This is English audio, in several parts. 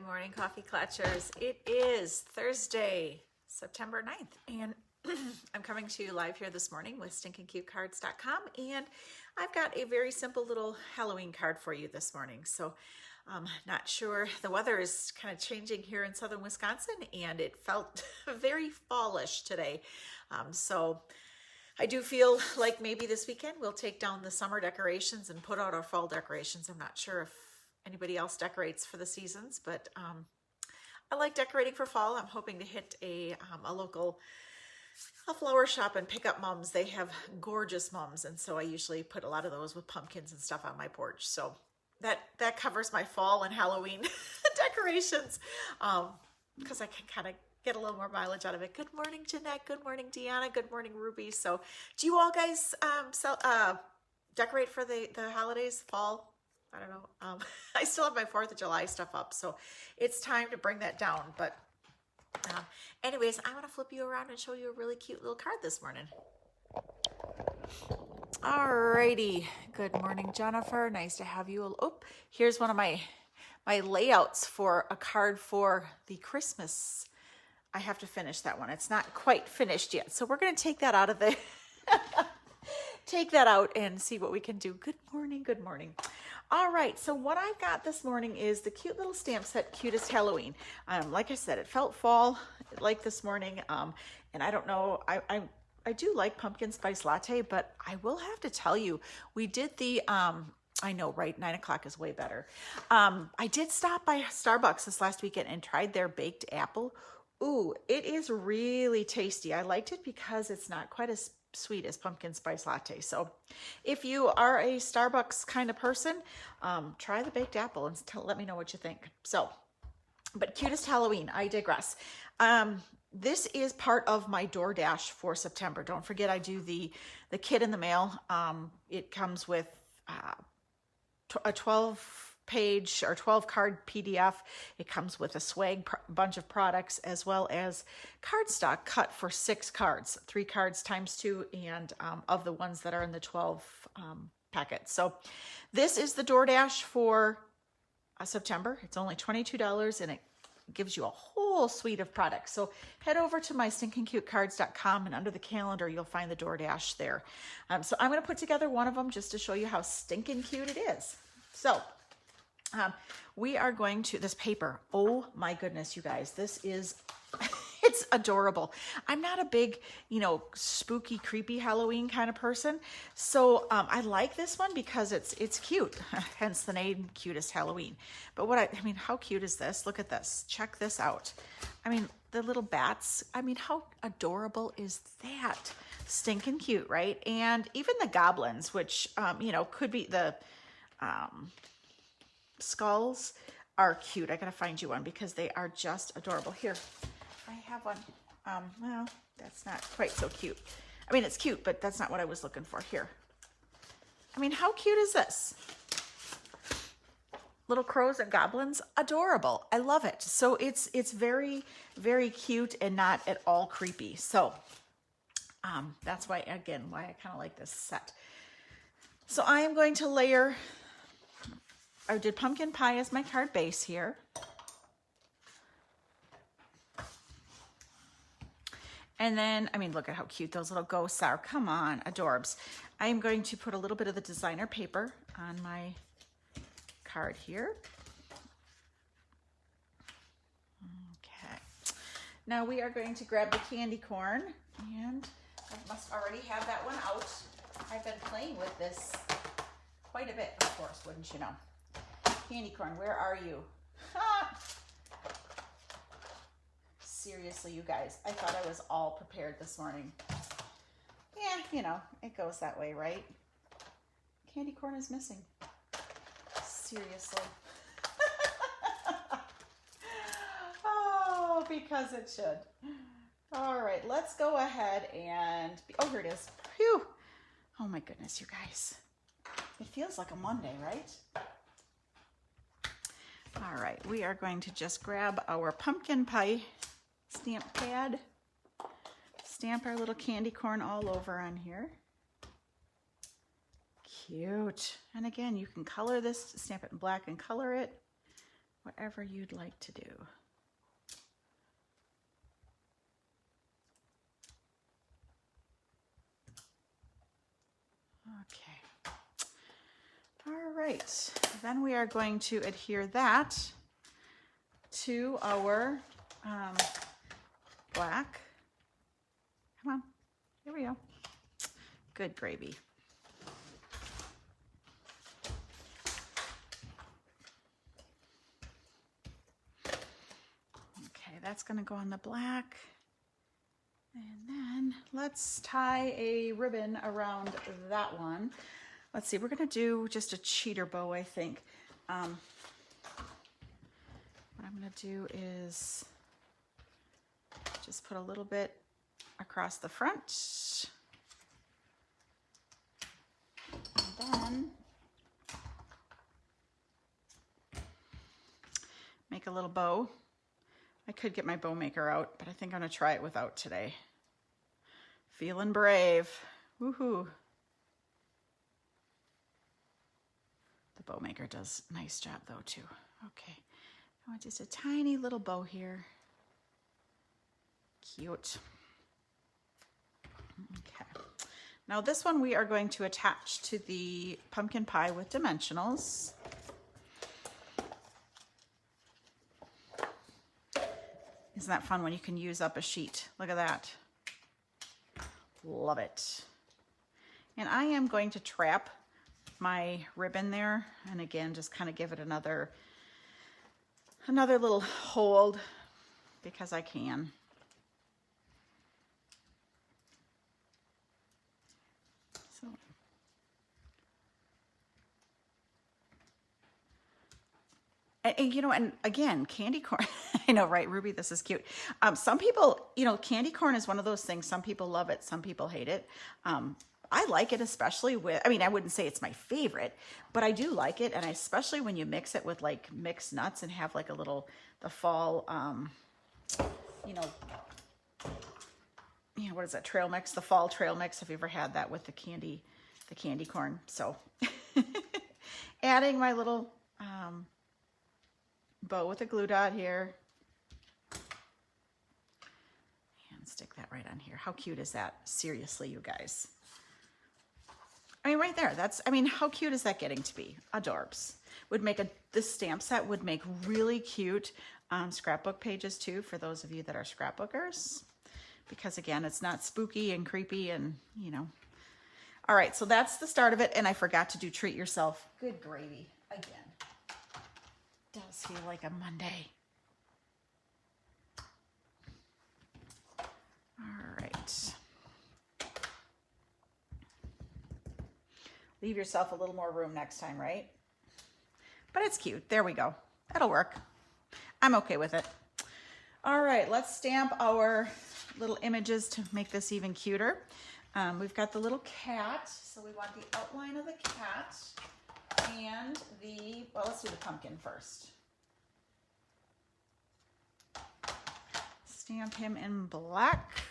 morning, Coffee Clutchers. It is Thursday, September 9th, and I'm coming to you live here this morning with Stinkincutecards.com, and I've got a very simple little Halloween card for you this morning. So not sure, the weather is kind of changing here in southern Wisconsin, and it felt very fallish today. So I do feel like maybe this weekend we'll take down the summer decorations and put out our fall decorations. I'm not sure if anybody else decorates for the seasons, but I like decorating for fall. I'm hoping to hit a local flower shop and pick up mums. They have gorgeous mums, and so I usually put a lot of those with pumpkins and stuff on my porch. So that covers my fall and Halloween decorations because I can kind of get a little more mileage out of it. Good morning, Jeanette. Good morning, Deanna. Good morning, Ruby. So do you all guys decorate for the holidays, fall? I don't know. I still have my 4th of July stuff up, so it's time to bring that down. But anyways, I want to flip you around and show you a really cute little card this morning. Alrighty. Good morning, Jennifer. Nice to have you. Oh, here's one of my layouts for a card for the Christmas. I have to finish that one. It's not quite finished yet, so we're going to take that out of the take that out and see what we can do. Good morning. Good morning. All right, so what I've got this morning is the cute little stamp set, Cutest Halloween. Like I said, it felt fall like this morning, and I don't know, I do like pumpkin spice latte, but I will have to tell you, we did the, I know, right, 9 o'clock is way better. I did stop by Starbucks this last weekend and tried their baked apple. Ooh, it is really tasty. I liked it because it's not quite as sweet as pumpkin spice latte. So if you are a Starbucks kind of person, try the baked apple and let me know what you think. So, but Cutest Halloween, I digress. This is part of my DoorDash for September. Don't forget, I do the kit in the mail. It comes with a 12-page or 12-card PDF. It comes with a swag bunch of products as well as cardstock cut for 6 cards, 3 cards times 2, and of the ones that are in the 12 packets. So this is the DoorDash for September. It's only $22 and it gives you a whole suite of products. So head over to my Stinkincutecards.com and under the calendar, you'll find the DoorDash there. So I'm going to put together one of them just to show you how stinking cute it is. So we are going to, this paper, oh my goodness, you guys, this is, it's adorable. I'm not a big, spooky, creepy Halloween kind of person. So I like this one because it's cute, hence the name Cutest Halloween. But I mean, how cute is this? Look at this. Check this out. I mean, the little bats, I mean, how adorable is that? Stinking cute, right? And even the goblins, which, could be the, skulls are cute. I gotta find you one because they are just adorable. Here, I have one. Well, that's not quite so cute. I mean, it's cute, but that's not what I was looking for. Here. I mean, how cute is this? Little crows and goblins, adorable. I love it. So it's very, very cute and not at all creepy. So that's why, again, why I kind of like this set. So I am going to layer, I did pumpkin pie as my card base here. And then, I mean, look at how cute those little ghosts are. Come on, adorbs. I am going to put a little bit of the designer paper on my card here. Okay. Now we are going to grab the candy corn, and I must already have that one out. I've been playing with this quite a bit, of course, wouldn't you know? Candy corn, where are you? Ha! Seriously, you guys, I thought I was all prepared this morning. Yeah, it goes that way, right? Candy corn is missing. Seriously. Oh, because it should. All right, let's go ahead and, oh, here it is. Phew. Oh my goodness, you guys. It feels like a Monday, right? All right, we are going to just grab our pumpkin pie stamp pad, stamp our little candy corn all over on here. Cute. And again, you can color this, stamp it in black and color it, whatever you'd like to do. Okay. All right. Then we are going to adhere that to our black. Come on. Here we go. Good gravy. Okay, that's going to go on the black. And then let's tie a ribbon around that one. Let's see, we're going to do just a cheater bow, I think. What I'm going to do is just put a little bit across the front. And then make a little bow. I could get my bow maker out, but I think I'm going to try it without today. Feeling brave. Woohoo. The bow maker does a nice job though too. Okay. I want just a tiny little bow here. Cute. Okay. Now this one we are going to attach to the pumpkin pie with dimensionals. Isn't that fun when you can use up a sheet? Look at that. Love it. And I am going to trap my ribbon there, and again just kind of give it another little hold because I can. So and you know, and again, candy corn. I know, right, Ruby? This is cute. Some people, you know, candy corn is one of those things. Some people love it. Some people hate it. I like it, especially with, I mean, I wouldn't say it's my favorite, but I do like it. And especially when you mix it with like mixed nuts and have like a little, the fall, you know, what is that, trail mix? The fall trail mix. Have you ever had that with the candy corn? So adding my little bow with a glue dot here. And stick that right on here. How cute is that? Seriously, you guys. I mean, right there, that's, I mean, how cute is that getting to be? Adorbs. Would make this stamp set would make really cute scrapbook pages too, for those of you that are scrapbookers, because again, it's not spooky and creepy and, you know. All right, so that's the start of it. And I forgot to do treat yourself. Good gravy again. Does feel like a Monday. All right. Leave yourself a little more room next time, right? But it's cute. There we go. That'll work. I'm okay with it. All right, let's stamp our little images to make this even cuter. We've got the little cat. So we want the outline of the cat and the, well, let's do the pumpkin first. Stamp him in black.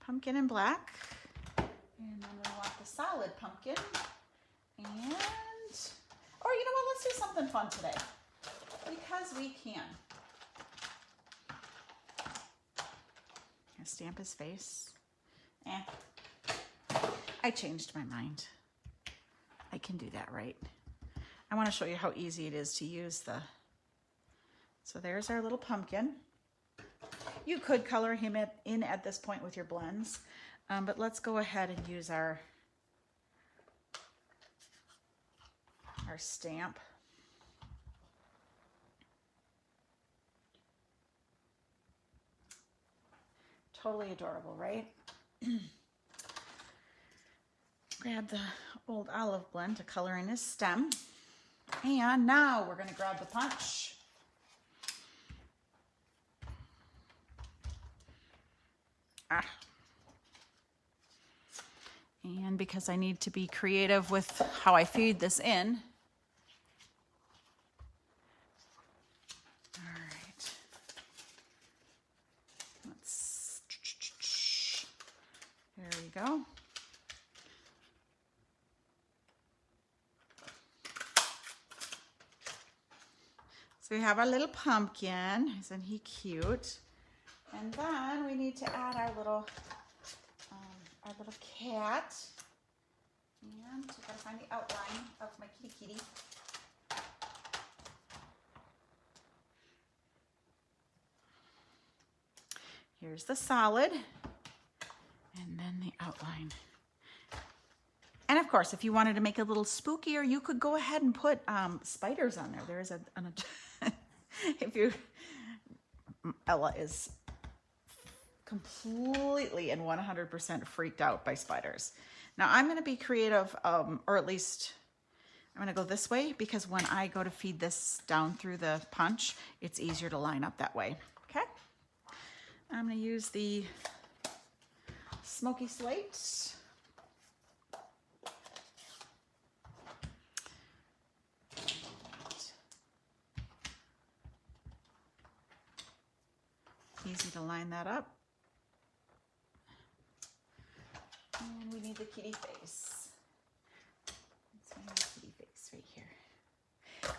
Pumpkin in black. And then we want the solid pumpkin. And, or you know what, let's do something fun today. Because we can. Stamp his face. I changed my mind. I can do that, right? I want to show you how easy it is to use the, so there's our little pumpkin. You could color him in at this point with your blends, but let's go ahead and use our stamp. Totally adorable, right? Grab the old olive blend to color in his stem. And now we're going to grab the punch. And because I need to be creative with how I feed this in. All right. There we go. So we have our little pumpkin. Isn't he cute? And then we need to add our little cat. And I gotta find the outline of my kitty. Here's the solid, and then the outline. And of course, if you wanted to make it a little spookier, you could go ahead and put spiders on there. There is Ella is completely and 100% freaked out by spiders. Now I'm going to be creative, or at least I'm going to go this way, because when I go to feed this down through the punch, it's easier to line up that way. Okay. I'm going to use the smoky slate. Easy to line that up. And we need the kitty face. Let's find the kitty face right here.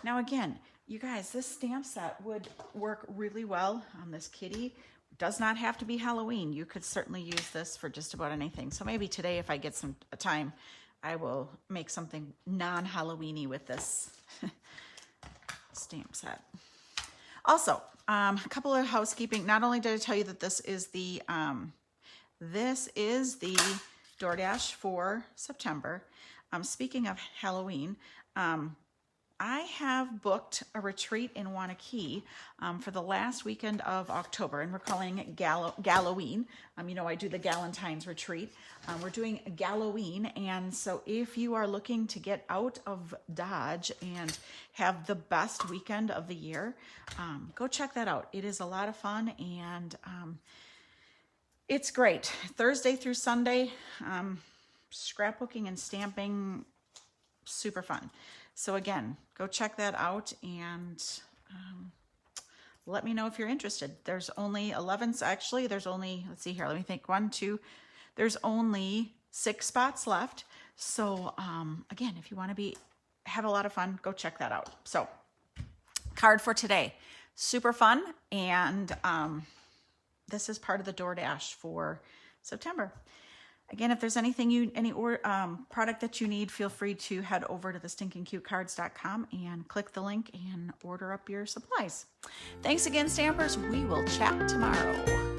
Now again, you guys, this stamp set would work really well on this kitty. Does not have to be Halloween. You could certainly use this for just about anything. So maybe today, if I get some time, I will make something non-Halloween-y with this stamp set. Also, a couple of housekeeping. Not only did I tell you that this is the DoorDash for September. Speaking of Halloween, I have booked a retreat in Wanakee for the last weekend of October, and we're calling it Galloween. You know, I do the Galentine's retreat. We're doing Galloween, and so if you are looking to get out of Dodge and have the best weekend of the year, go check that out. It is a lot of fun, and it's great. Thursday through Sunday, scrapbooking and stamping, super fun. So again, go check that out, and let me know if you're interested. There's only 11, actually, there's only, let's see here, let me think, 1, 2, there's only 6 spots left. So again, if you want to have a lot of fun, go check that out. So card for today, super fun, and this is part of the DoorDash for September. Again, if there's anything any product that you need, feel free to head over to the Stinkincutecards.com and click the link and order up your supplies. Thanks again, Stampers. We will chat tomorrow.